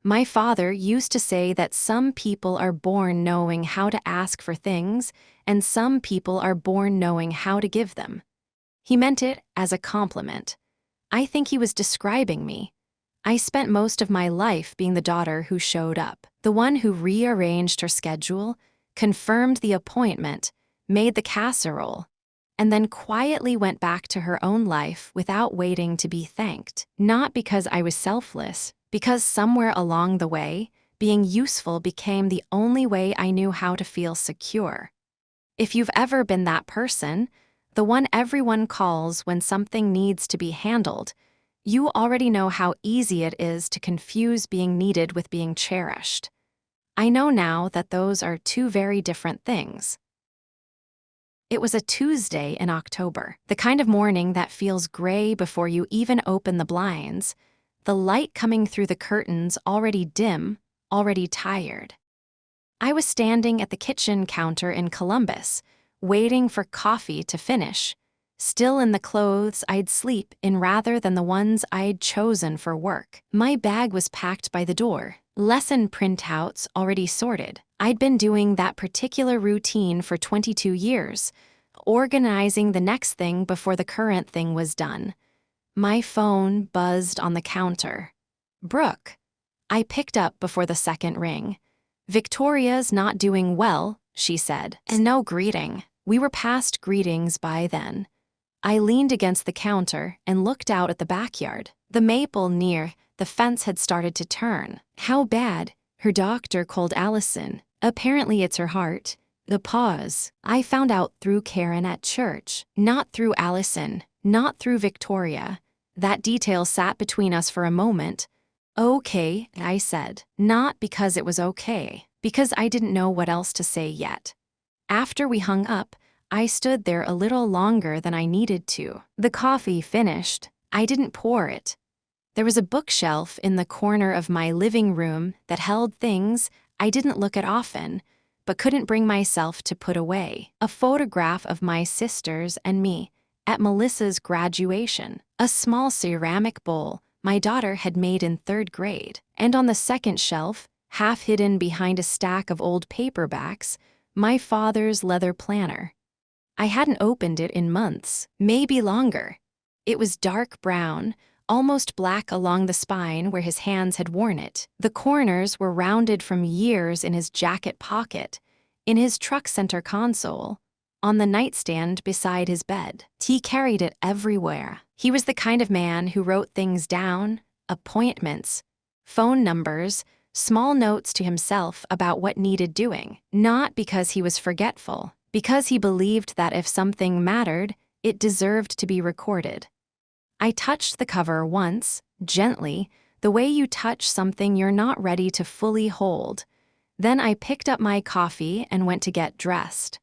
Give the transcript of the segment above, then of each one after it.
My father used to say that some people are born knowing how to ask for things, and some people are born knowing how to give them. He meant it as a compliment. I think he was describing me. I spent most of my life being the daughter who showed up, the one who rearranged her schedule, confirmed the appointment, made the casserole, and then quietly went back to her own life without waiting to be thanked. Not because I was selfless, because somewhere along the way, being useful became the only way I knew how to feel secure. If you've ever been that person, the one everyone calls when something needs to be handled, you already know how easy it is to confuse being needed with being cherished. I know now that those are two very different things. It was a Tuesday in October, the kind of morning that feels gray before you even open the blinds, the light coming through the curtains already dim, already tired. I was standing at the kitchen counter in Columbus, waiting for coffee to finish, still in the clothes I'd sleep in rather than the ones I'd chosen for work. My bag was packed by the door, lesson printouts already sorted. I'd been doing that particular routine for 22 years, organizing the next thing before the current thing was done. My phone buzzed on the counter. Brooke. I picked up before the second ring. Victoria's not doing well, she said, and no greeting. We were past greetings by then. I leaned against the counter and looked out at the backyard. The maple near the fence had started to turn. How bad? Her doctor called Allison. Apparently it's her heart. The pause. I found out through Karen at church, not through Allison, not through Victoria. That detail sat between us for a moment. Okay, I said. Not because it was okay, because I didn't know what else to say yet. After we hung up, I stood there a little longer than I needed to. The coffee finished. I didn't pour it. There was a bookshelf in the corner of my living room that held things I didn't look at often, but couldn't bring myself to put away. A photograph of my sisters and me at Melissa's graduation, a small ceramic bowl my daughter had made in 3rd grade, and on the second shelf, half hidden behind a stack of old paperbacks, my father's leather planner. I hadn't opened it in months, maybe longer. It was dark brown, almost black along the spine where his hands had worn it. The corners were rounded from years in his jacket pocket, in his truck center console, on the nightstand beside his bed. He carried it everywhere. He was the kind of man who wrote things down, appointments, phone numbers, small notes to himself about what needed doing, not because he was forgetful, because he believed that if something mattered, it deserved to be recorded. I touched the cover once, gently, the way you touch something you're not ready to fully hold. Then I picked up my coffee and went to get dressed.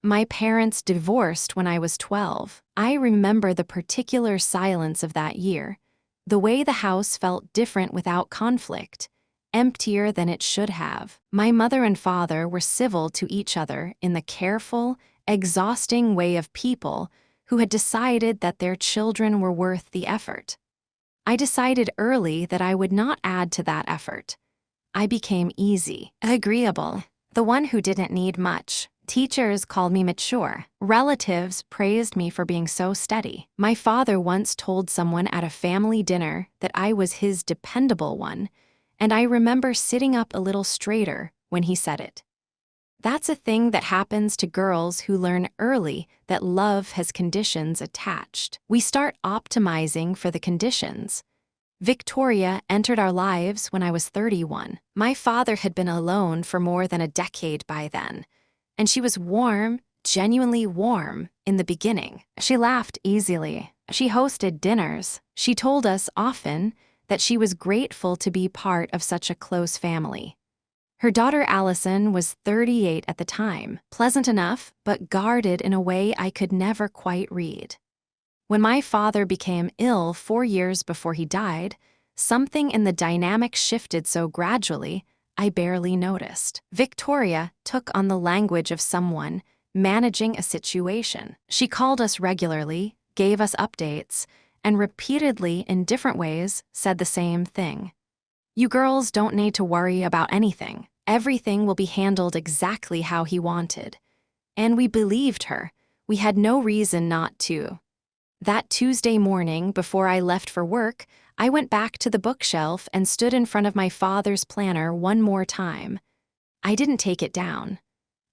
My parents divorced when I was 12. I remember the particular silence of that year, the way the house felt different without conflict, emptier than it should have. My mother and father were civil to each other in the careful, exhausting way of people who had decided that their children were worth the effort. I decided early that I would not add to that effort. I became easy, agreeable, the one who didn't need much. Teachers called me mature. Relatives praised me for being so steady. My father once told someone at a family dinner that I was his dependable one, and I remember sitting up a little straighter when he said it. That's a thing that happens to girls who learn early that love has conditions attached. We start optimizing for the conditions. Victoria entered our lives when I was 31. My father had been alone for more than a decade by then, and she was warm, genuinely warm, in the beginning. She laughed easily. She hosted dinners. She told us often that she was grateful to be part of such a close family. Her daughter Allison was 38 at the time, pleasant enough, but guarded in a way I could never quite read. When my father became ill 4 years before he died, something in the dynamic shifted so gradually, I barely noticed. Victoria took on the language of someone managing a situation. She called us regularly, gave us updates, and repeatedly in different ways said the same thing. You girls don't need to worry about anything. Everything will be handled exactly how he wanted. And we believed her. We had no reason not to. That Tuesday morning, before I left for work, I went back to the bookshelf and stood in front of my father's planner one more time. I didn't take it down.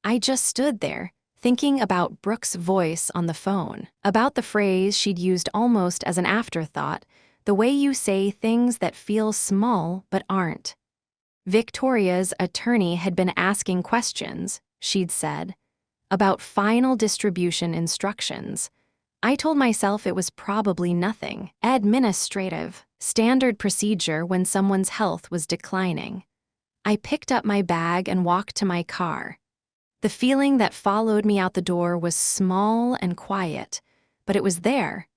I just stood there, thinking about Brooke's voice on the phone, about the phrase she'd used almost as an afterthought, the way you say things that feel small but aren't. Victoria's attorney had been asking questions, she'd said, about final distribution instructions. I told myself it was probably nothing, administrative, standard procedure when someone's health was declining. I picked up my bag and walked to my car. The feeling that followed me out the door was small and quiet, but it was there.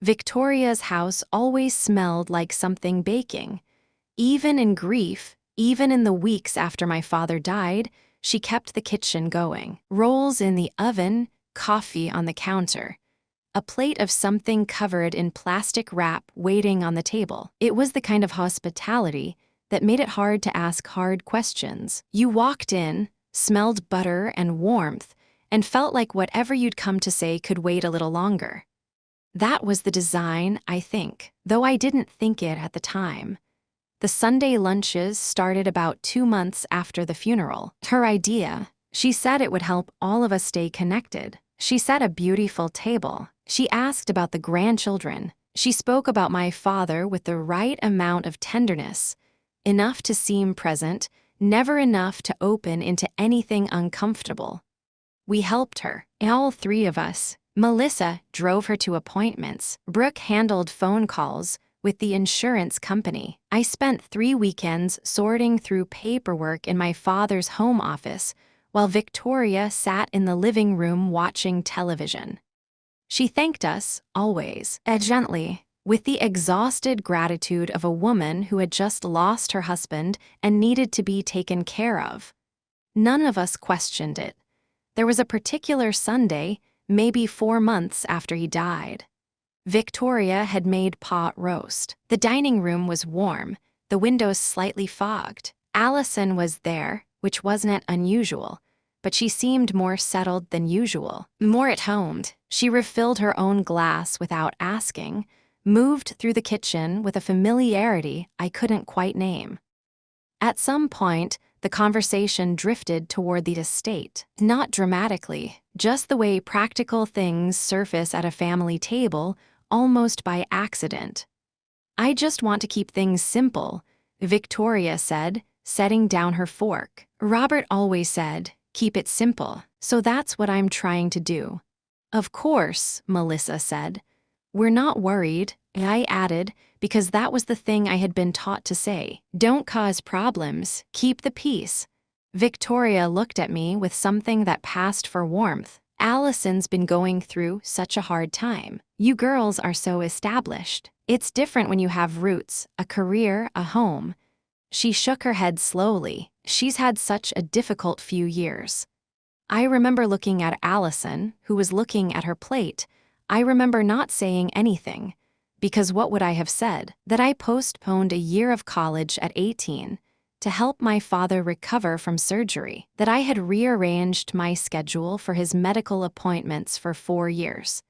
Victoria's house always smelled like something baking. Even in grief, even in the weeks after my father died, she kept the kitchen going. Rolls in the oven, coffee on the counter. A plate of something covered in plastic wrap waiting on the table. It was the kind of hospitality that made it hard to ask hard questions. You walked in, smelled butter and warmth, and felt like whatever you'd come to say could wait a little longer. That was the design, I think, though I didn't think it at the time. The Sunday lunches started about 2 months after the funeral. Her idea, she said it would help all of us stay connected. She set a beautiful table. She asked about the grandchildren. She spoke about my father with the right amount of tenderness, enough to seem present, never enough to open into anything uncomfortable. We helped her, all 3 of us. Melissa drove her to appointments. Brooke handled phone calls with the insurance company. I spent 3 weekends sorting through paperwork in my father's home office while Victoria sat in the living room watching television. She thanked us, always, gently, with the exhausted gratitude of a woman who had just lost her husband and needed to be taken care of. None of us questioned it. There was a particular Sunday, maybe 4 months after he died. Victoria had made pot roast. The dining room was warm, the windows slightly fogged. Allison was there, which wasn't unusual, but she seemed more settled than usual, more at home. She refilled her own glass without asking, moved through the kitchen with a familiarity I couldn't quite name. At some point, the conversation drifted toward the estate, not dramatically, just the way practical things surface at a family table, almost by accident. "I just want to keep things simple," Victoria said, setting down her fork. "Robert always said, keep it simple, so that's what I'm trying to do." "Of course," Melissa said. "We're not worried," I added, because that was the thing I had been taught to say. "Don't cause problems, keep the peace." Victoria looked at me with something that passed for warmth. "Allison's been going through such a hard time. You girls are so established. It's different when you have roots, a career, a home." She shook her head slowly. "She's had such a difficult few years." I remember looking at Allison, who was looking at her plate. I remember not saying anything, because what would I have said? That I postponed a year of college at 18 to help my father recover from surgery, that I had rearranged my schedule for his medical appointments for 4 years,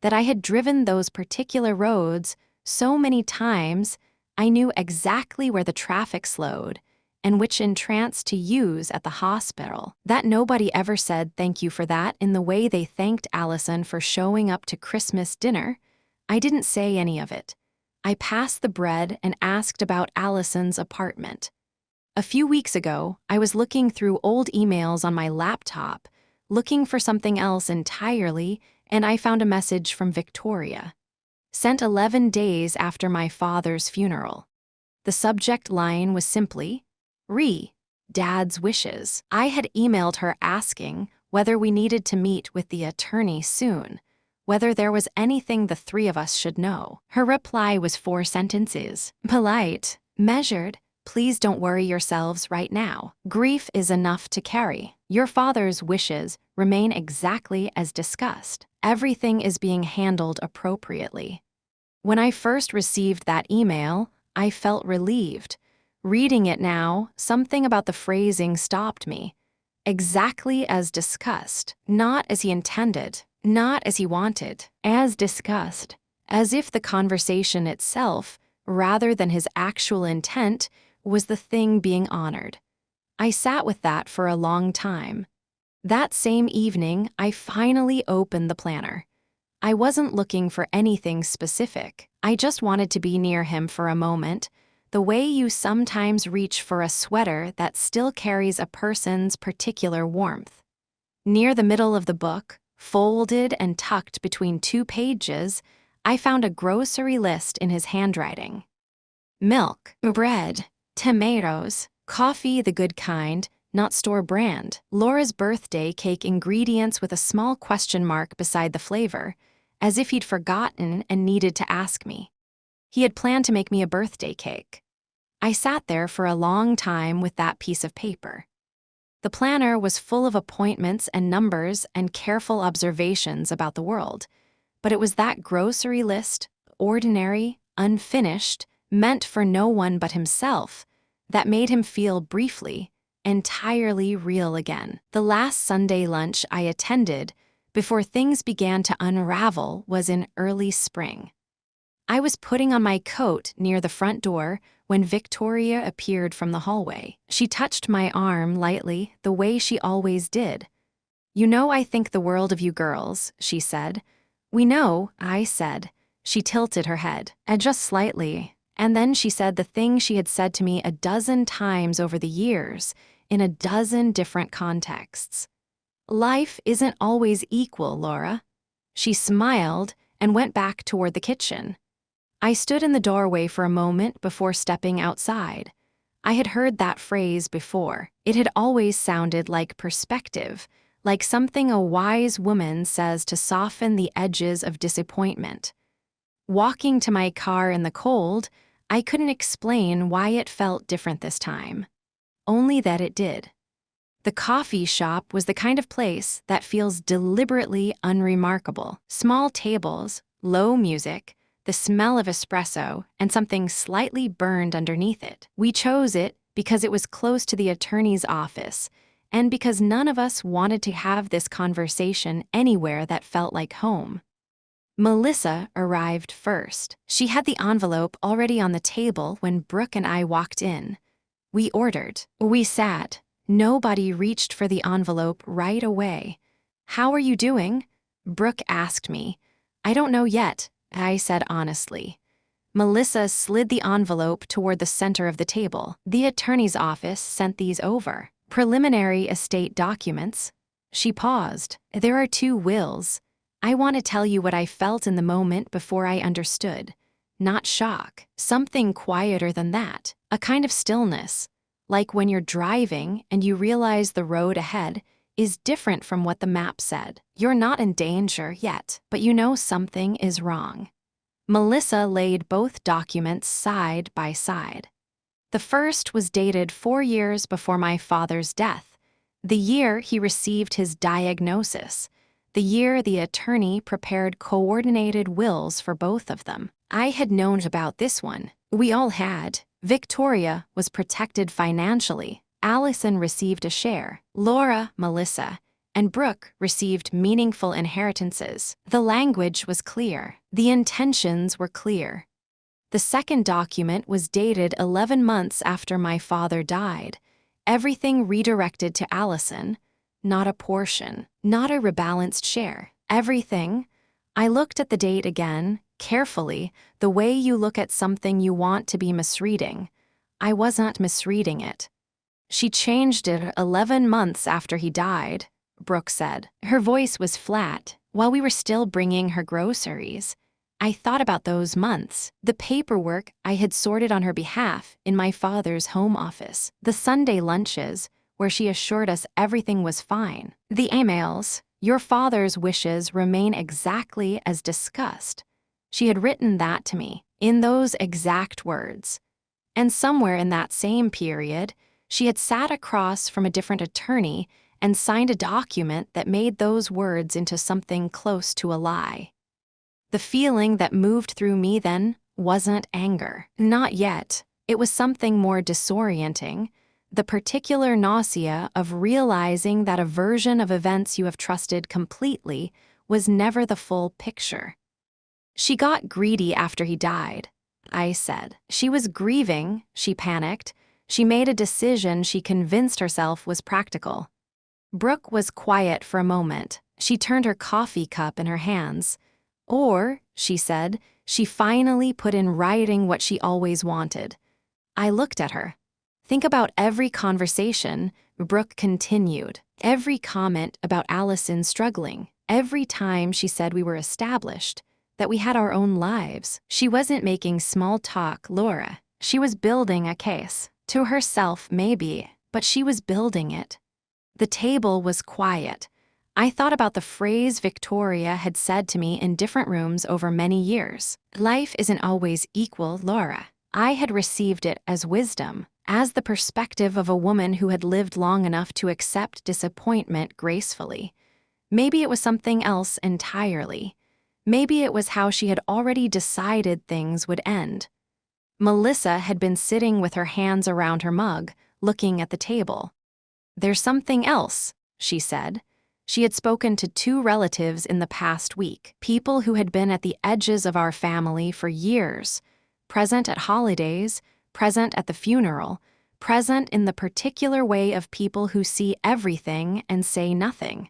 that I had driven those particular roads so many times I knew exactly where the traffic slowed and which entrance to use at the hospital, that nobody ever said thank you for that in the way they thanked Allison for showing up to Christmas dinner. I didn't say any of it. I passed the bread and asked about Allison's apartment. A few weeks ago, I was looking through old emails on my laptop, looking for something else entirely, and I found a message from Victoria, sent 11 days after my father's funeral. The subject line was simply, Dad's wishes. I had emailed her asking whether we needed to meet with the attorney soon, whether there was anything the 3 of us should know. Her reply was 4 sentences. Polite, measured. "Please don't worry yourselves right now. Grief is enough to carry. Your father's wishes remain exactly as discussed. Everything is being handled appropriately." When I first received that email, I felt relieved. Reading it now, something about the phrasing stopped me. Exactly as discussed, not as he intended, not as he wanted, as discussed, as if the conversation itself, rather than his actual intent, was the thing being honored. I sat with that for a long time. That same evening, I finally opened the planner. I wasn't looking for anything specific. I just wanted to be near him for a moment, the way you sometimes reach for a sweater that still carries a person's particular warmth. Near the middle of the book, folded and tucked between 2 pages, I found a grocery list in his handwriting. Milk, bread, tomatoes, coffee the good kind, not store brand, Laura's birthday cake ingredients with a small question mark beside the flavor, as if he'd forgotten and needed to ask me. He had planned to make me a birthday cake. I sat there for a long time with that piece of paper. The planner was full of appointments and numbers and careful observations about the world, but it was that grocery list, ordinary, unfinished, meant for no one but himself, that made him feel briefly, entirely real again. The last Sunday lunch I attended before things began to unravel was in early spring. I was putting on my coat near the front door when Victoria appeared from the hallway. She touched my arm lightly, the way she always did. "You know I think the world of you girls," she said. "We know," I said. She tilted her head, just slightly, and then she said the thing she had said to me a dozen times over the years, in a dozen different contexts. "Life isn't always equal, Laura." She smiled and went back toward the kitchen. I stood in the doorway for a moment before stepping outside. I had heard that phrase before. It had always sounded like perspective, like something a wise woman says to soften the edges of disappointment. Walking to my car in the cold, I couldn't explain why it felt different this time. Only that it did. The coffee shop was the kind of place that feels deliberately unremarkable. Small tables, low music, the smell of espresso, and something slightly burned underneath it. We chose it because it was close to the attorney's office, and because none of us wanted to have this conversation anywhere that felt like home. Melissa arrived first. She had the envelope already on the table when Brooke and I walked in. We ordered. We sat. Nobody reached for the envelope right away. "How are you doing?" Brooke asked me. "I don't know yet," I said honestly. Melissa slid the envelope toward the center of the table. "The attorney's office sent these over. Preliminary estate documents." She paused. "There are 2 wills. I want to tell you what I felt in the moment before I understood. Not shock. Something quieter than that. A kind of stillness. Like when you're driving and you realize the road ahead is different from what the map said. You're not in danger yet, but you know something is wrong." Melissa laid both documents side by side. The first was dated 4 years before my father's death, the year he received his diagnosis, the year the attorney prepared coordinated wills for both of them. I had known about this one. We all had. Victoria was protected financially. Allison received a share. Laura, Melissa, and Brooke received meaningful inheritances. The language was clear. The intentions were clear. The second document was dated 11 months after my father died. Everything redirected to Allison. Not a portion, not a rebalanced share. Everything. I looked at the date again, carefully, the way you look at something you want to be misreading. I wasn't misreading it. "She changed it 11 months after he died," Brooke said. Her voice was flat, while we were still bringing her groceries. I thought about those months, the paperwork I had sorted on her behalf in my father's home office, the Sunday lunches where she assured us everything was fine, the emails, "Your father's wishes remain exactly as discussed." She had written that to me, in those exact words. And somewhere in that same period, she had sat across from a different attorney and signed a document that made those words into something close to a lie. The feeling that moved through me then wasn't anger. Not yet. It was something more disorienting, the particular nausea of realizing that a version of events you have trusted completely was never the full picture. She got greedy after he died, I said. She was grieving, she panicked. She made a decision she convinced herself was practical. Brooke was quiet for a moment. She turned her coffee cup in her hands. Or, she said, she finally put in writing what she always wanted. I looked at her. Think about every conversation, Brooke continued. Every comment about Allison struggling. Every time she said we were established, that we had our own lives. She wasn't making small talk, Laura. She was building a case. To herself, maybe, but she was building it. The table was quiet. I thought about the phrase Victoria had said to me in different rooms over many years. Life isn't always equal, Laura. I had received it as wisdom, as the perspective of a woman who had lived long enough to accept disappointment gracefully. Maybe it was something else entirely. Maybe it was how she had already decided things would end. Melissa had been sitting with her hands around her mug, looking at the table. There's something else, she said. She had spoken to 2 relatives in the past week, people who had been at the edges of our family for years, present at holidays, present at the funeral, present in the particular way of people who see everything and say nothing.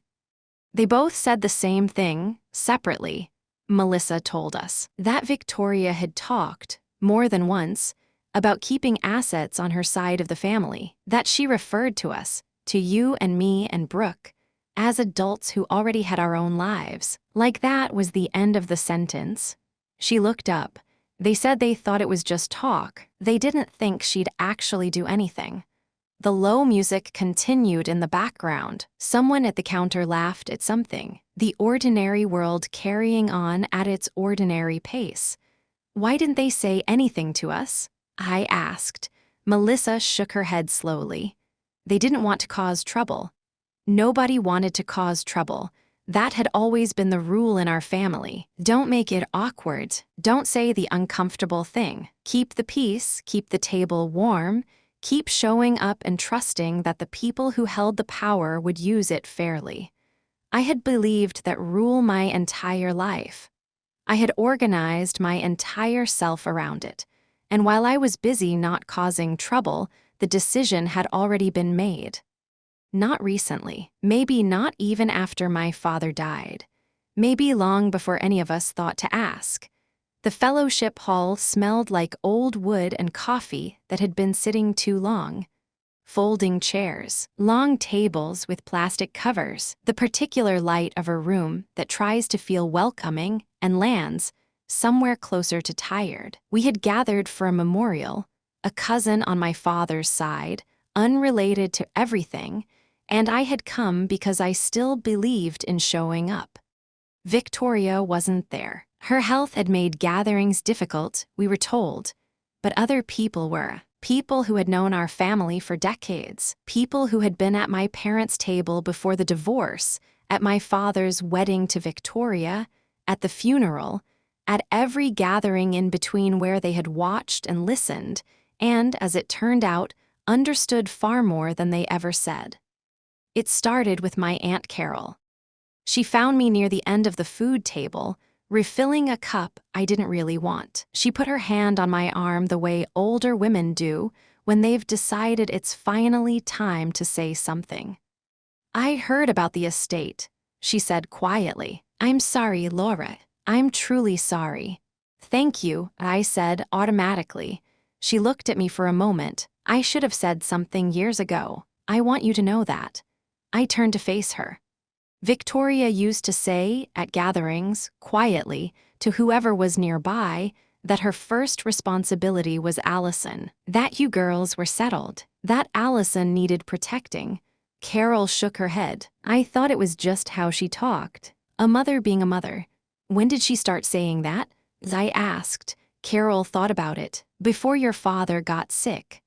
They both said the same thing, separately, Melissa told us, that Victoria had talked, more than once, about keeping assets on her side of the family, that she referred to us, to you and me and Brooke, as adults who already had our own lives. Like that was the end of the sentence. She looked up. They said they thought it was just talk. They didn't think she'd actually do anything. The low music continued in the background. Someone at the counter laughed at something, the ordinary world carrying on at its ordinary pace. Why didn't they say anything to us? I asked. Melissa shook her head slowly. They didn't want to cause trouble. Nobody wanted to cause trouble. That had always been the rule in our family. Don't make it awkward. Don't say the uncomfortable thing. Keep the peace, keep the table warm, keep showing up and trusting that the people who held the power would use it fairly. I had believed that rule my entire life. I had organized my entire self around it, and while I was busy not causing trouble, the decision had already been made. Not recently, maybe not even after my father died, maybe long before any of us thought to ask. The fellowship hall smelled like old wood and coffee that had been sitting too long. Folding chairs, long tables with plastic covers, the particular light of a room that tries to feel welcoming and lands somewhere closer to tired. We had gathered for a memorial, a cousin on my father's side, unrelated to everything, and I had come because I still believed in showing up. Victoria wasn't there. Her health had made gatherings difficult, we were told, but other people were. People who had known our family for decades, people who had been at my parents' table before the divorce, at my father's wedding to Victoria, at the funeral, at every gathering in between where they had watched and listened, and, as it turned out, understood far more than they ever said. It started with my Aunt Carol. She found me near the end of the food table, refilling a cup I didn't really want. She put her hand on my arm the way older women do when they've decided it's finally time to say something. I heard about the estate, she said quietly. I'm sorry, Laura. I'm truly sorry. Thank you, I said automatically. She looked at me for a moment. I should have said something years ago. I want you to know that. I turned to face her. Victoria used to say, at gatherings, quietly, to whoever was nearby, that her first responsibility was Allison, that you girls were settled, that Allison needed protecting. Carol shook her head. I thought it was just how she talked. A mother being a mother. When did she start saying that? I asked. Carol thought about it. Before your father got sick.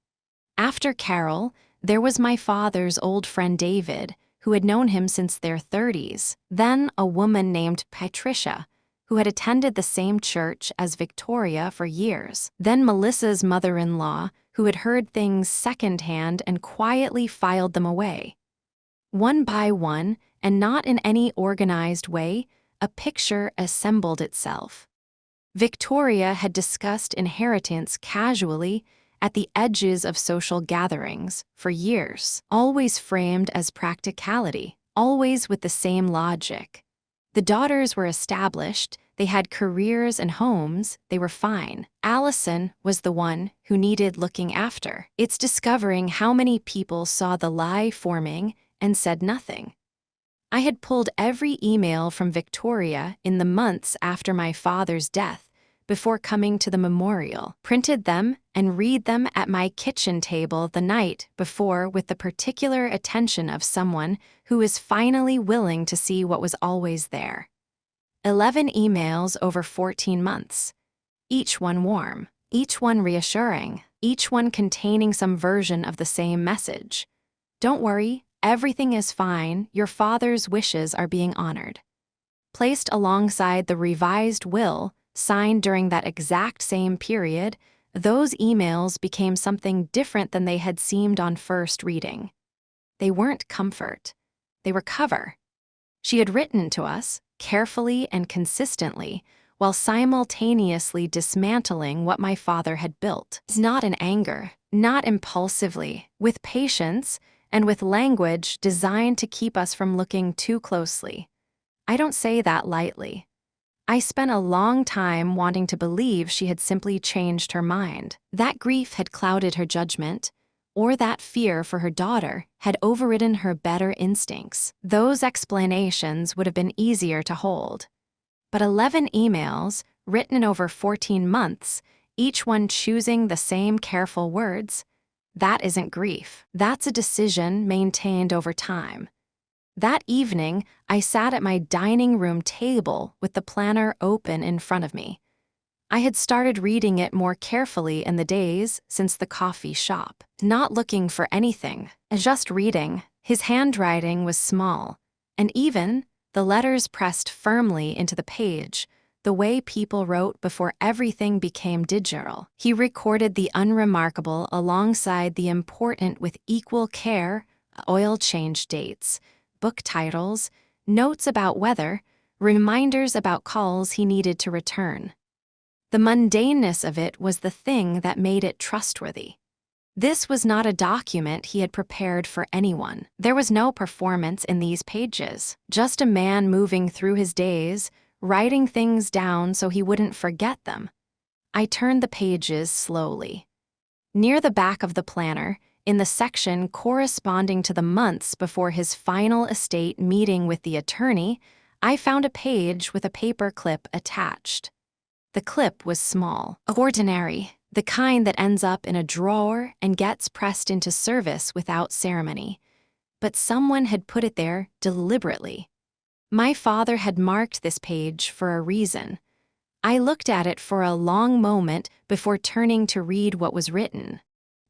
After Carol, there was my father's old friend David, who had known him since their 30s. Then a woman named Patricia, who had attended the same church as Victoria for years. Then Melissa's mother-in-law, who had heard things secondhand and quietly filed them away. One by one, and not in any organized way, a picture assembled itself. Victoria had discussed inheritance casually at the edges of social gatherings for years, always framed as practicality, always with the same logic. The daughters were established, they had careers and homes, they were fine. Allison was the one who needed looking after. It's discovering how many people saw the lie forming and said nothing. I had pulled every email from Victoria in the months after my father's death before coming to the memorial, printed them and read them at my kitchen table the night before with the particular attention of someone who is finally willing to see what was always there. 11 emails over 14 months. Each one warm, each one reassuring, each one containing some version of the same message. Don't worry, everything is fine, your father's wishes are being honored. Placed alongside the revised will, signed during that exact same period, those emails became something different than they had seemed on first reading. They weren't comfort. They were cover. She had written to us, carefully and consistently, while simultaneously dismantling what my father had built. Not in anger, not impulsively, with patience, and with language designed to keep us from looking too closely. I don't say that lightly. I spent a long time wanting to believe she had simply changed her mind. That grief had clouded her judgment, or that fear for her daughter had overridden her better instincts. Those explanations would have been easier to hold. But 11 emails, written in over 14 months, each one choosing the same careful words, that isn't grief. That's a decision maintained over time. That evening, I sat at my dining room table with the planner open in front of me. I had started reading it more carefully in the days since the coffee shop, not looking for anything, just reading. His handwriting was small, and even the letters pressed firmly into the page, the way people wrote before everything became digital. He recorded the unremarkable alongside the important with equal care, oil change dates, book titles, notes about weather, reminders about calls he needed to return. The mundaneness of it was the thing that made it trustworthy. This was not a document he had prepared for anyone. There was no performance in these pages, just a man moving through his days, writing things down so he wouldn't forget them. I turned the pages slowly. Near the back of the planner, in the section corresponding to the months before his final estate meeting with the attorney, I found a page with a paper clip attached. The clip was small, ordinary, the kind that ends up in a drawer and gets pressed into service without ceremony. But someone had put it there deliberately. My father had marked this page for a reason. I looked at it for a long moment before turning to read what was written.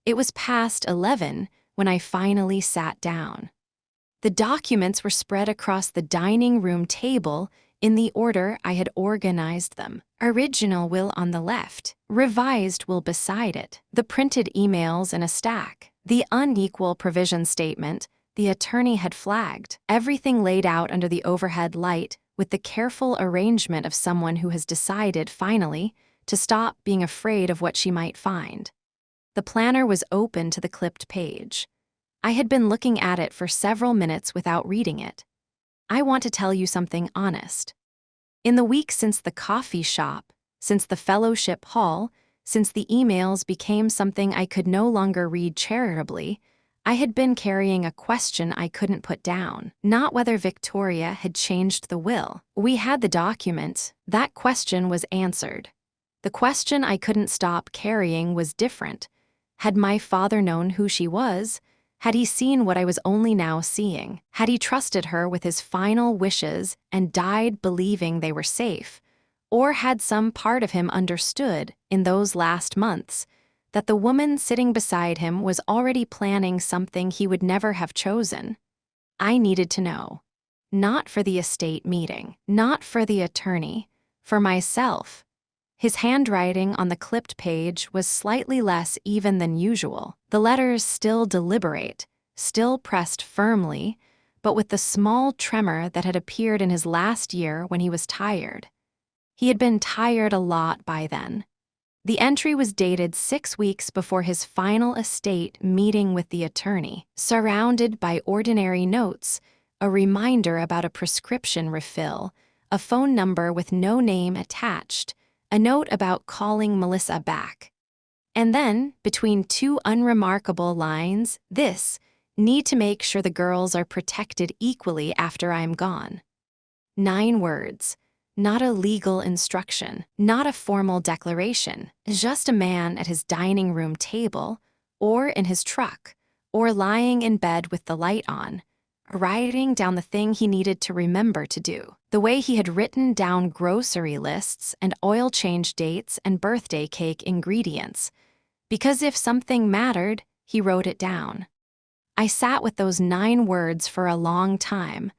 It was past 11 when I finally sat down. The documents were spread across the dining room table in the order I had organized them. Original will on the left, revised will beside it, the printed emails in a stack, the unequal provision statement the attorney had flagged, everything laid out under the overhead light with the careful arrangement of someone who has decided, finally, to stop being afraid of what she might find. The planner was open to the clipped page. I had been looking at it for several minutes without reading it. I want to tell you something honest. In the week since the coffee shop, since the fellowship hall, since the emails became something I could no longer read charitably, I had been carrying a question I couldn't put down. Not whether Victoria had changed the will. We had the document. That question was answered. The question I couldn't stop carrying was different. Had my father known who she was? Had he seen what I was only now seeing? Had he trusted her with his final wishes and died believing they were safe? Or had some part of him understood, in those last months, that the woman sitting beside him was already planning something he would never have chosen? I needed to know. Not for the estate meeting, not for the attorney, For myself, his handwriting on the clipped page was slightly less even than usual. The letters still deliberate, still pressed firmly, but with the small tremor that had appeared in his last year when he was tired. He had been tired a lot by then. The entry was dated 6 weeks before his final estate meeting with the attorney, surrounded by ordinary notes, a reminder about a prescription refill, a phone number with no name attached, a note about calling Melissa back. And then, between 2 unremarkable lines, this: need to make sure the girls are protected equally after I'm gone. 9 words. Not a legal instruction, not a formal declaration, just a man at his dining room table, or in his truck, or lying in bed with the light on, writing down the thing he needed to remember to do, the way he had written down grocery lists and oil change dates and birthday cake ingredients, because if something mattered, he wrote it down. I sat with those 9 words for a long time.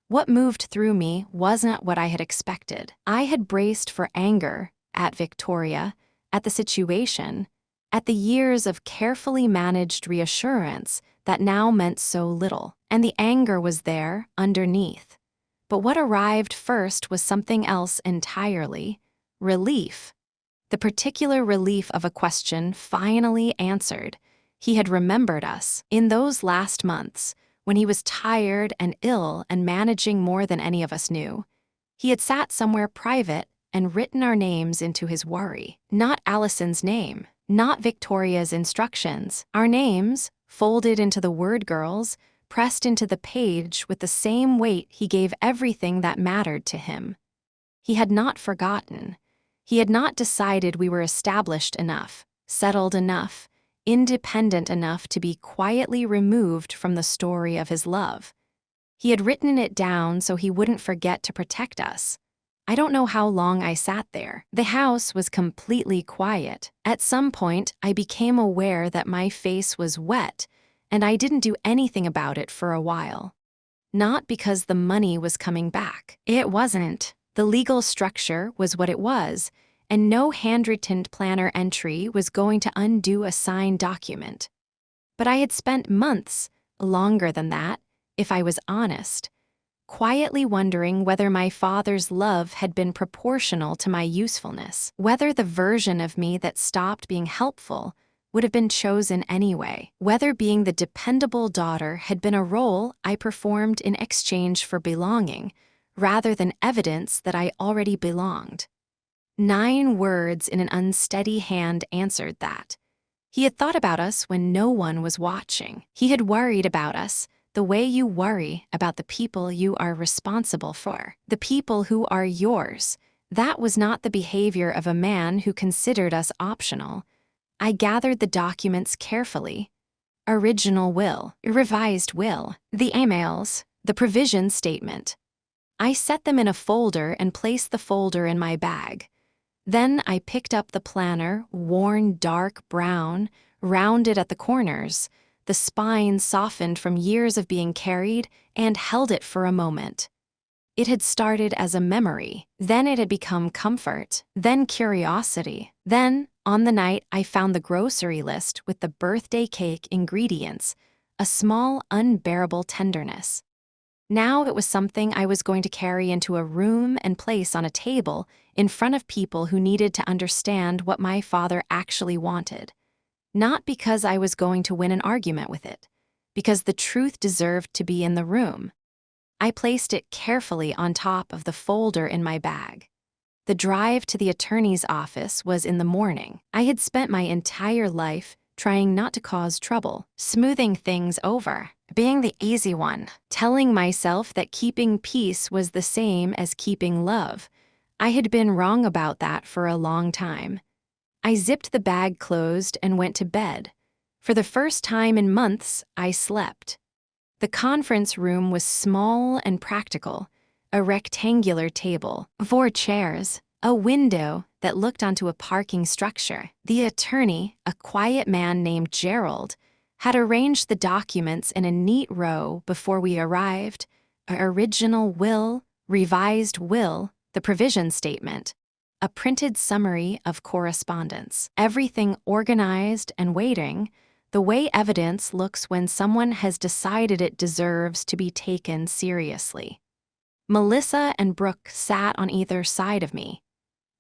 What moved through me wasn't what I had expected. I had braced for anger at Victoria, at the situation, at the years of carefully managed reassurance that now meant so little. And the anger was there, underneath. But what arrived first was something else entirely: relief. The particular relief of a question finally answered. He had remembered us. In those last months, when he was tired and ill and managing more than any of us knew, he had sat somewhere private and written our names into his worry. Not Allison's name, not Victoria's instructions. Our names, folded into the word girls, pressed into the page with the same weight he gave everything that mattered to him. He had not forgotten. He had not decided we were established enough, settled enough, independent enough to be quietly removed from the story of his love. He had written it down so he wouldn't forget to protect us. I don't know how long I sat there. The house was completely quiet. At some point, I became aware that my face was wet, and I didn't do anything about it for a while. Not because the money was coming back. It wasn't. The legal structure was what it was, and no handwritten planner entry was going to undo a signed document. But I had spent months, longer than that, if I was honest, quietly wondering whether my father's love had been proportional to my usefulness, whether the version of me that stopped being helpful would have been chosen anyway, whether being the dependable daughter had been a role I performed in exchange for belonging, rather than evidence that I already belonged. 9 words in an unsteady hand answered that. He had thought about us when no one was watching. He had worried about us the way you worry about the people you are responsible for, the people who are yours. That was not the behavior of a man who considered us optional. I gathered the documents carefully. Original will, revised will, the emails, the provision statement. I set them in a folder and placed the folder in my bag. Then I picked up the planner, worn dark brown, rounded at the corners, the spine softened from years of being carried, and held it for a moment. It had started as a memory, then it had become comfort, then curiosity. Then, on the night I found the grocery list with the birthday cake ingredients, a small, unbearable tenderness. Now it was something I was going to carry into a room and place on a table in front of people who needed to understand what my father actually wanted. Not because I was going to win an argument with it, because the truth deserved to be in the room. I placed it carefully on top of the folder in my bag. The drive to the attorney's office was in the morning. I had spent my entire life trying not to cause trouble, smoothing things over, being the easy one, telling myself that keeping peace was the same as keeping love. I had been wrong about that for a long time. I zipped the bag closed and went to bed. For the first time in months, I slept. The conference room was small and practical, a rectangular table, 4 chairs, a window that looked onto a parking structure. The attorney, a quiet man named Gerald, had arranged the documents in a neat row before we arrived: original will, revised will, the provision statement. a printed summary of correspondence. Everything organized and waiting, the way evidence looks when someone has decided it deserves to be taken seriously. Melissa and Brooke sat on either side of me.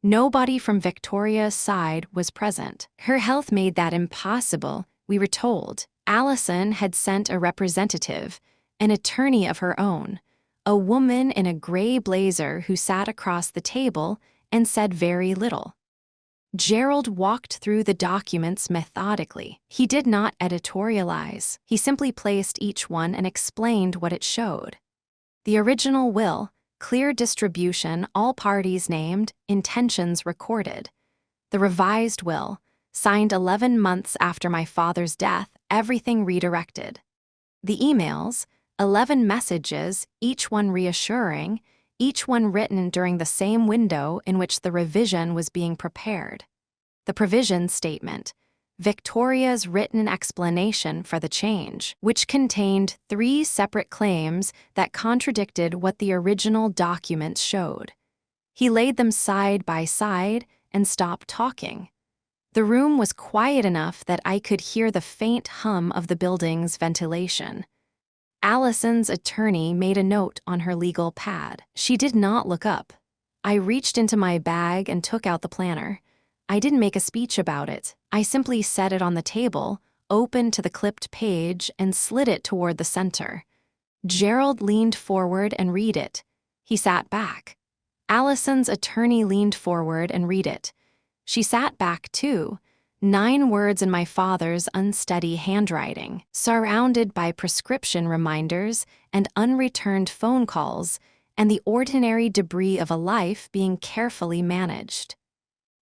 Nobody from Victoria's side was present. Her health made that impossible, we were told. Allison had sent a representative, an attorney of her own, a woman in a gray blazer who sat across the table and said very little. Gerald walked through the documents methodically. He did not editorialize. He simply placed each one and explained what it showed. The original will, clear distribution, all parties named, intentions recorded. The revised will, signed 11 months after my father's death, everything redirected. The emails, 11 messages, each one reassuring, each one written during the same window in which the revision was being prepared. The provision statement, Victoria's written explanation for the change, which contained 3 separate claims that contradicted what the original documents showed. He laid them side by side and stopped talking. The room was quiet enough that I could hear the faint hum of the building's ventilation. Allison's attorney made a note on her legal pad. She did not look up. I reached into my bag and took out the planner. I didn't make a speech about it. I simply set it on the table, opened to the clipped page, and slid it toward the center. Gerald leaned forward and read it. He sat back. Allison's attorney leaned forward and read it. She sat back too. 9 words in my father's unsteady handwriting, surrounded by prescription reminders and unreturned phone calls, and the ordinary debris of a life being carefully managed.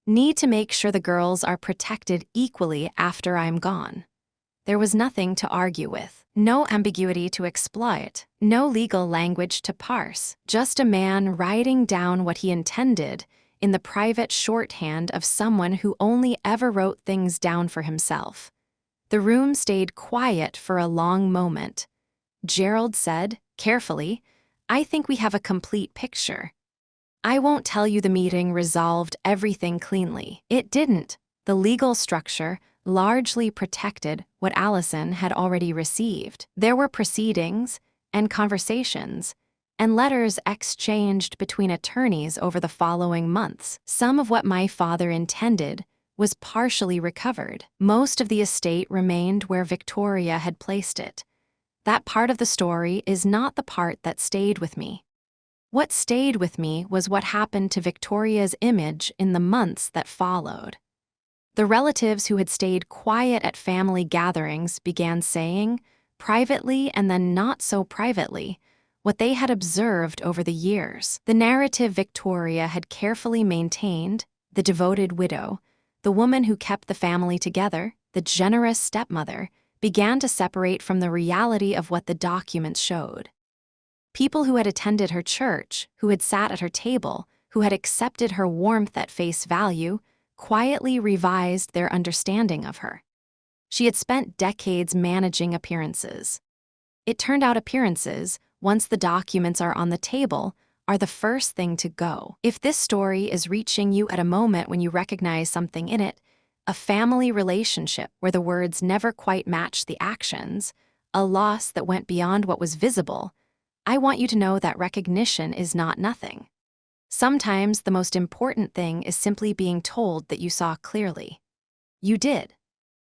Need to make sure the girls are protected equally after I'm gone. There was nothing to argue with, no ambiguity to exploit, no legal language to parse, just a man writing down what he intended in the private shorthand of someone who only ever wrote things down for himself. The room stayed quiet for a long moment. Gerald said, carefully, I think we have a complete picture. I won't tell you the meeting resolved everything cleanly. It didn't. The legal structure largely protected what Allison had already received. There were proceedings and conversations and letters exchanged between attorneys over the following months. Some of what my father intended was partially recovered. Most of the estate remained where Victoria had placed it. That part of the story is not the part that stayed with me. What stayed with me was what happened to Victoria's image in the months that followed. The relatives who had stayed quiet at family gatherings began saying, privately and then not so privately, what they had observed over the years. The narrative Victoria had carefully maintained, the devoted widow, the woman who kept the family together, the generous stepmother, began to separate from the reality of what the documents showed. People who had attended her church, who had sat at her table, who had accepted her warmth at face value, quietly revised their understanding of her. She had spent decades managing appearances. It turned out appearances, once the documents are on the table, are the first thing to go. If this story is reaching you at a moment when you recognize something in it, a family relationship where the words never quite match the actions, a loss that went beyond what was visible, I want you to know that recognition is not nothing. Sometimes the most important thing is simply being told that you saw clearly. You did.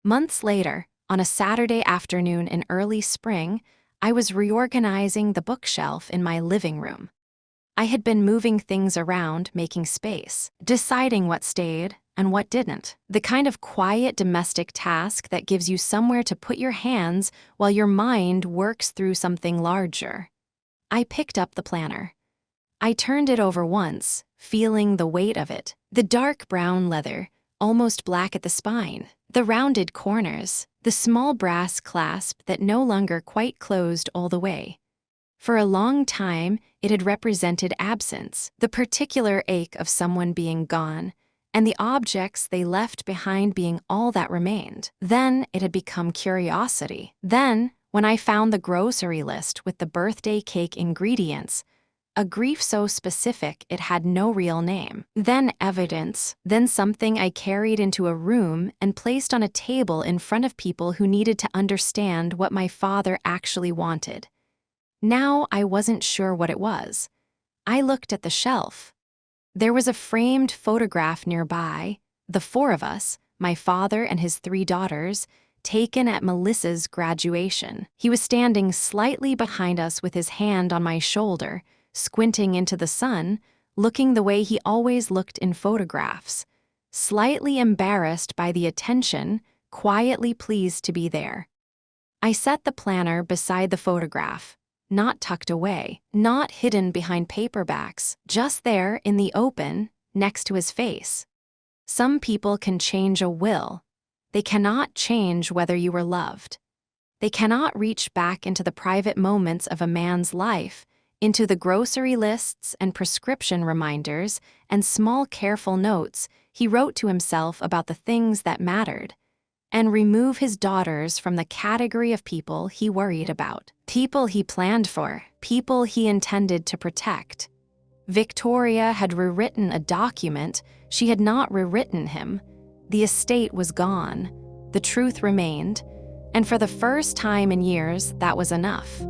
Months later, on a Saturday afternoon in early spring, I was reorganizing the bookshelf in my living room. I had been moving things around, making space, deciding what stayed and what didn't. The kind of quiet domestic task that gives you somewhere to put your hands while your mind works through something larger. I picked up the planner. I turned it over once, feeling the weight of it. The dark brown leather, almost black at the spine, the rounded corners, the small brass clasp that no longer quite closed all the way. For a long time, it had represented absence, the particular ache of someone being gone, and the objects they left behind being all that remained. Then it had become curiosity. Then, when I found the grocery list with the birthday cake ingredients, A grief so specific it had no real name. Then evidence, then something I carried into a room and placed on a table in front of people who needed to understand what my father actually wanted. Now I wasn't sure what it was. I looked at the shelf. There was a framed photograph nearby, the four of us, my father and his 3 daughters, taken at Melissa's graduation. He was standing slightly behind us with his hand on my shoulder, squinting into the sun, looking the way he always looked in photographs, slightly embarrassed by the attention, quietly pleased to be there. I set the planner beside the photograph, not tucked away, not hidden behind paperbacks, just there in the open, next to his face. Some people can change a will. They cannot change whether you were loved. They cannot reach back into the private moments of a man's life, into the grocery lists and prescription reminders and small careful notes he wrote to himself about the things that mattered, and remove his daughters from the category of people he worried about, people he planned for, people he intended to protect. Victoria had rewritten a document, she had not rewritten him. The estate was gone, the truth remained, and for the first time in years, that was enough.